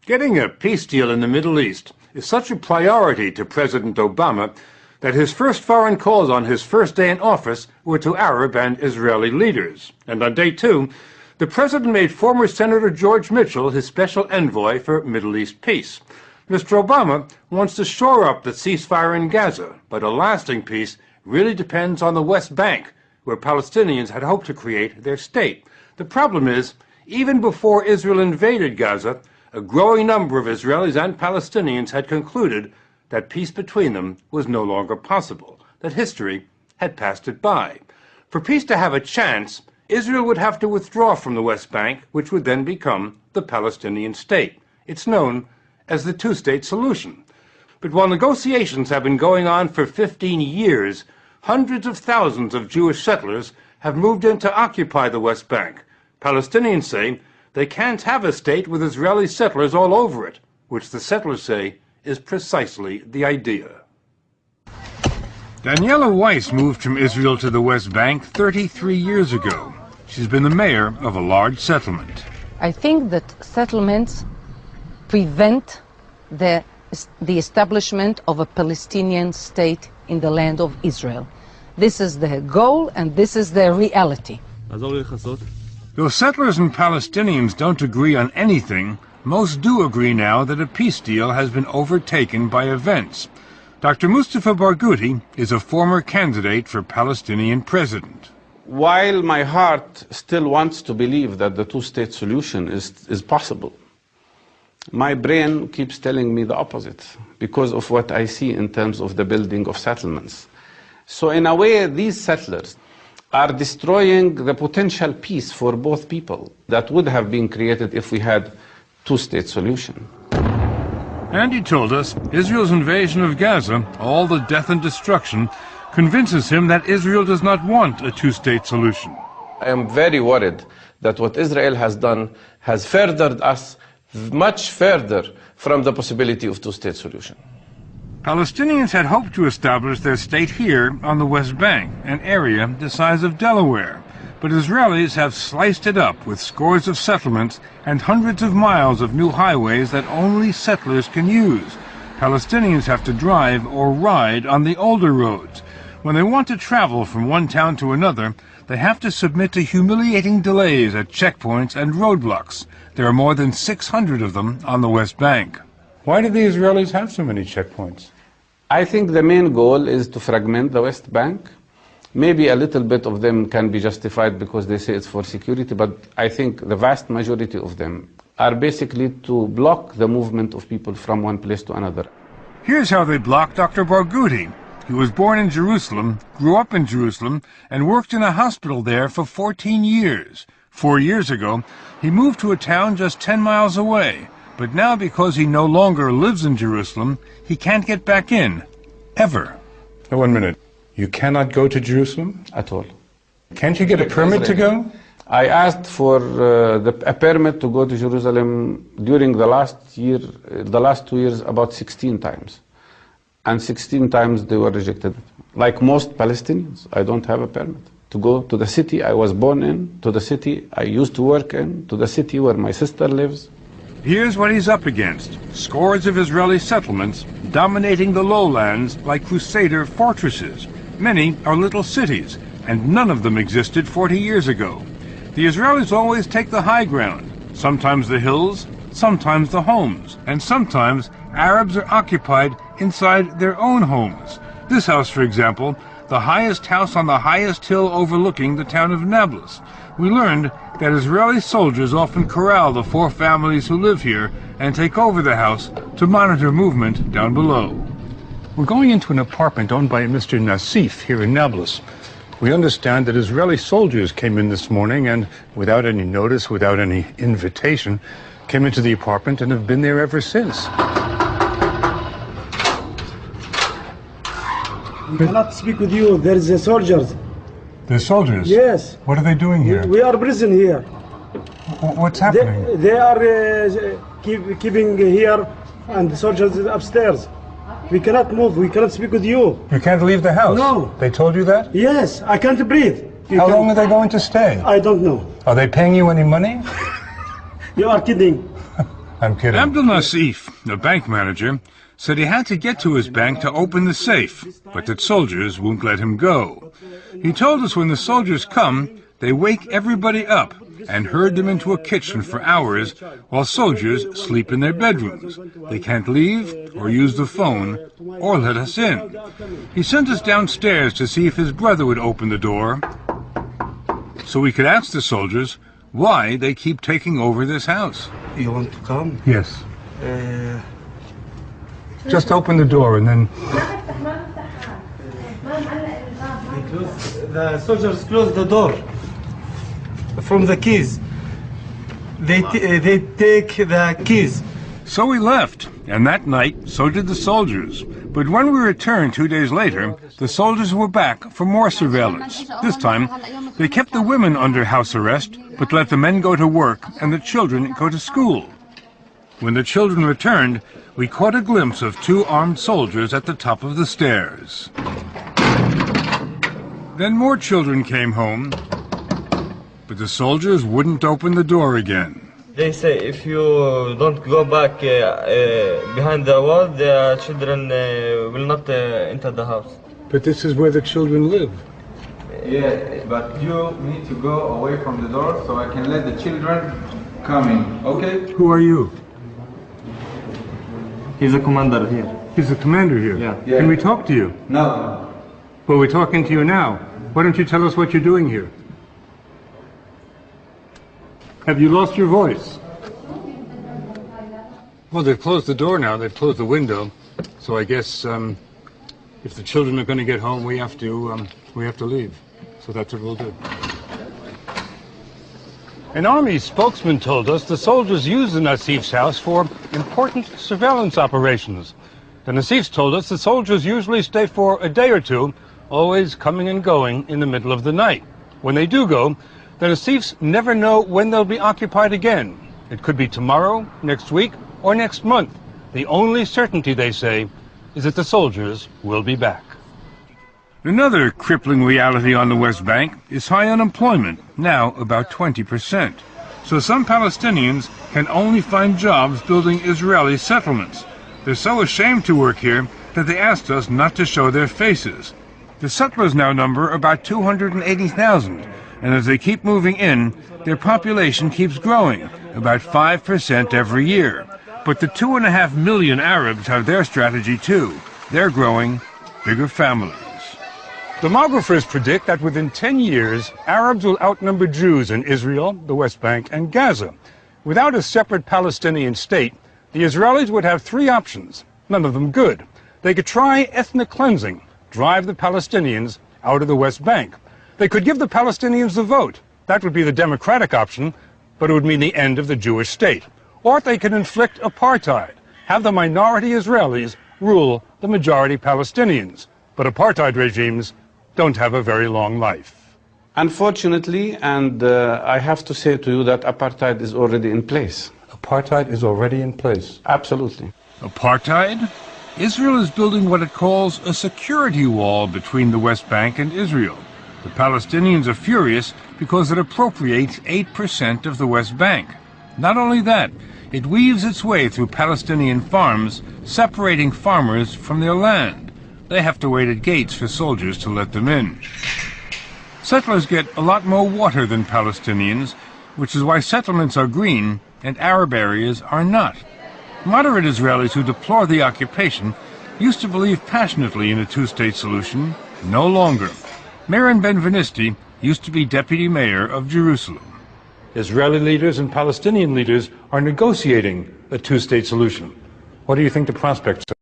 Getting a peace deal in the Middle East is such a priority to President Obama that his first foreign calls on his first day in office were to Arab and Israeli leaders. And on day two, the president made former Senator George Mitchell his special envoy for Middle East peace. Mr. Obama wants to shore up the ceasefire in Gaza, but a lasting peace really depends on the West Bank, where Palestinians had hoped to create their state. The problem is, even before Israel invaded Gaza, a growing number of Israelis and Palestinians had concluded that peace between them was no longer possible, that history had passed it by. For peace to have a chance, Israel would have to withdraw from the West Bank, which would then become the Palestinian state. It's known as the two-state solution. But while negotiations have been going on for 15 years, hundreds of thousands of Jewish settlers have moved in to occupy the West Bank. Palestinians say they can't have a state with Israeli settlers all over it, which the settlers say is precisely the idea. Daniela Weiss moved from Israel to the West Bank 33 years ago. She's been the mayor of a large settlement. I think that settlements prevent the establishment of a Palestinian state in the land of Israel. This is the goal and this is the reality. Though settlers and Palestinians don't agree on anything, most do agree now that a peace deal has been overtaken by events. Dr. Mustafa Barghouti is a former candidate for Palestinian president. While my heart still wants to believe that the two-state solution is possible, my brain keeps telling me the opposite because of what I see in terms of the building of settlements. So in a way, these settlers are destroying the potential peace for both people that would have been created if we had two-state solution. And he told us Israel's invasion of Gaza, all the death and destruction, convinces him that Israel does not want a two-state solution. I am very worried that what Israel has done has furthered us much further from the possibility of two-state solution. Palestinians had hoped to establish their state here on the West Bank, an area the size of Delaware. But Israelis have sliced it up with scores of settlements and hundreds of miles of new highways that only settlers can use. Palestinians have to drive or ride on the older roads. When they want to travel from one town to another, they have to submit to humiliating delays at checkpoints and roadblocks. There are more than 600 of them on the West Bank. Why do the Israelis have so many checkpoints? I think the main goal is to fragment the West Bank. Maybe a little bit of them can be justified because they say it's for security, but I think the vast majority of them are basically to block the movement of people from one place to another. Here's how they block Dr. Barghouti. He was born in Jerusalem, grew up in Jerusalem, and worked in a hospital there for 14 years. 4 years ago, he moved to a town just 10 miles away. But now, because he no longer lives in Jerusalem, he can't get back in, ever. Now, 1 minute. You cannot go to Jerusalem? At all. Can't you get a permit to go? I asked for a permit to go to Jerusalem during the last 2 years, about 16 times. And 16 times they were rejected. Like most Palestinians, I don't have a permit to go to the city I was born in, to the city I used to work in, to the city where my sister lives. Here's what he's up against. Scores of Israeli settlements dominating the lowlands like crusader fortresses. Many are little cities, and none of them existed 40 years ago. The Israelis always take the high ground, sometimes the hills, sometimes the homes, and sometimes Arabs are occupied inside their own homes. This house, for example, the highest house on the highest hill overlooking the town of Nablus. We learned that Israeli soldiers often corral the 4 families who live here and take over the house to monitor movement down below. We're going into an apartment owned by Mr. Nassif here in Nablus. We understand that Israeli soldiers came in this morning and, without any notice, without any invitation, came into the apartment and have been there ever since. We cannot speak with you. There is soldiers. The soldiers? Yes. What are they doing here? We are prison here. What's happening? They are keeping here, and the soldiers upstairs. We cannot move. We cannot speak with you. You can't leave the house? No. They told you that? Yes, I can't breathe. How long are they going to stay? I don't know. Are they paying you any money? You are kidding. I'm kidding. Abdel Nassif, the bank manager, said he had to get to his bank to open the safe, but that soldiers won't let him go. He told us when the soldiers come, they wake everybody up and herd them into a kitchen for hours while soldiers sleep in their bedrooms. They can't leave or use the phone or let us in. He sent us downstairs to see if his brother would open the door so we could ask the soldiers why they keep taking over this house. You want to come? Yes. Just open the door and then... The soldiers close the door from the keys. They take the keys. So we left, and that night, so did the soldiers. But when we returned 2 days later, the soldiers were back for more surveillance. This time, they kept the women under house arrest, but let the men go to work and the children go to school. When the children returned, we caught a glimpse of 2 armed soldiers at the top of the stairs. Then more children came home, but the soldiers wouldn't open the door again. They say if you don't go back behind the wall, the children will not enter the house. But this is where the children live. Yeah, but you need to go away from the door so I can let the children come in, okay? Who are you? He's a commander here. He's the commander here. Yeah. Can we talk to you? No. Well, we're talking to you now. Why don't you tell us what you're doing here? Have you lost your voice? Well, they've closed the door now. They've closed the window. So I guess if the children are going to get home, we have to leave. So that's what we'll do. An army spokesman told us the soldiers use the Nassif's house for important surveillance operations. The Nassifs told us the soldiers usually stay for a day or two, always coming and going in the middle of the night. When they do go, the Nassifs never know when they'll be occupied again. It could be tomorrow, next week, or next month. The only certainty, they say, is that the soldiers will be back. Another crippling reality on the West Bank is high unemployment, now about 20%. So some Palestinians can only find jobs building Israeli settlements. They're so ashamed to work here that they asked us not to show their faces. The settlers now number about 280,000, and as they keep moving in, their population keeps growing, about 5% every year. But the 2.5 million Arabs have their strategy too. They're growing bigger families. Demographers predict that within 10 years, Arabs will outnumber Jews in Israel, the West Bank, and Gaza. Without a separate Palestinian state, the Israelis would have 3 options, none of them good. They could try ethnic cleansing, drive the Palestinians out of the West Bank. They could give the Palestinians the vote. That would be the democratic option, but it would mean the end of the Jewish state. Or they could inflict apartheid, have the minority Israelis rule the majority Palestinians. But apartheid regimes don't have a very long life. Unfortunately, and I have to say to you that apartheid is already in place. Apartheid is already in place. Absolutely. Apartheid? Israel is building what it calls a security wall between the West Bank and Israel. The Palestinians are furious because it appropriates 8% of the West Bank. Not only that, it weaves its way through Palestinian farms, separating farmers from their land. They have to wait at gates for soldiers to let them in. Settlers get a lot more water than Palestinians, which is why settlements are green and Arab areas are not. Moderate Israelis who deplore the occupation used to believe passionately in a two-state solution. No longer. Meron Ben-Venisti used to be deputy mayor of Jerusalem. Israeli leaders and Palestinian leaders are negotiating a two-state solution. What do you think the prospects are?